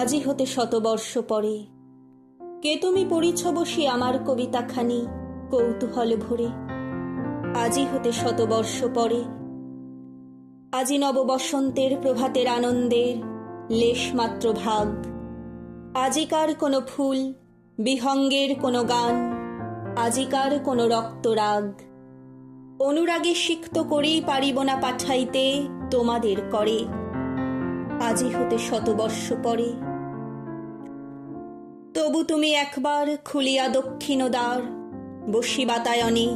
আজি হতে শতবর্ষ পরে কে তুমি পড়িছ বসি আমার কবিতাখানি কৌতূহল ভরে। আজি হতে শতবর্ষ পরে, আজি নব বসন্তের প্রভাতের আনন্দের লেশমাত্র ভাগ। আজিকার কোনো ফুল, বিহঙ্গের কোনো গান, আজিকার কোনো রক্তরাগ। অনুরাগে সিক্ত করেই পারিব না পাঠাইতে তোমাদের করে। আজি হতে শতবর্ষ পরে, তবু তুমি একবার খুলিয়া দক্ষিণ দ্বার বসি বাতায়নে।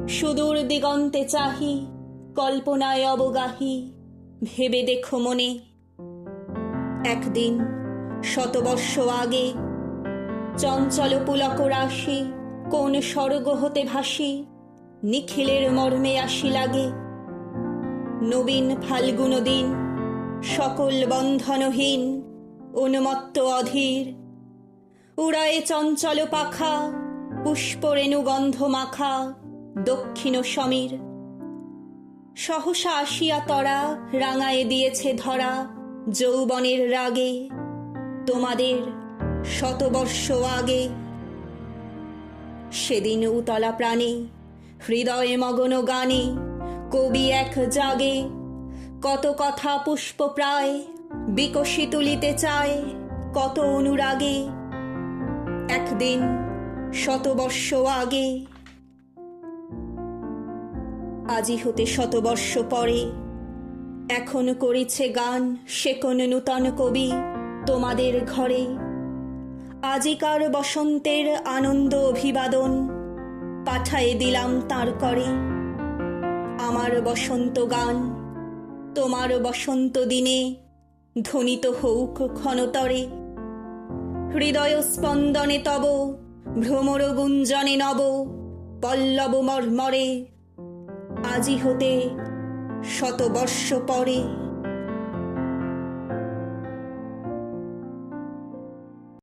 সুদূর দিগন্তে চাহি, কল্পনায় অবগাহি, ভেবে দেখো মনে। একদিন শতবর্ষ আগে চঞ্চল পুলক রাশি কোন স্বর্গ হতে ভাসি নিখিলের মর্মে আসি লাগে। নবীন ফাল্গুন দিন, সকল বন্ধনহীন, উন্মত্ত অধীর, উড়ায়ে চঞ্চল পাখা, পুষ্পরেণু গন্ধ মাখা দক্ষিণ সমীর। সহসা আসিয়া তরা রাঙায়ে দিয়েছে ধরা যৌবনের রাগে তোমাদের শতবর্ষ আগে। সেদিন উতলা প্রাণে, হৃদয়ে মগন গানে, কবি এক জাগে। কত কথা পুষ্প প্রায় বিকশি তুলিতে চায়, কত অনুরাগে। একদিন শতবর্ষ আগে, আজি হতে শতবর্ষ পরে। এখন করিছে গান সে কোন নূতন কবি তোমাদের ঘরে। আজিকার বসন্তের আনন্দ অভিবাদন পাঠায়ে দিলাম তাঁর করে। আমার বসন্ত গান তোমার বসন্ত দিনে ধ্বনিত হউক ক্ষণতরে। হৃদয় স্পন্দনে তব ভ্রমর গুঞ্জনে নব পল্লব মর্মরে। আজি হতে শতবর্ষ পরে।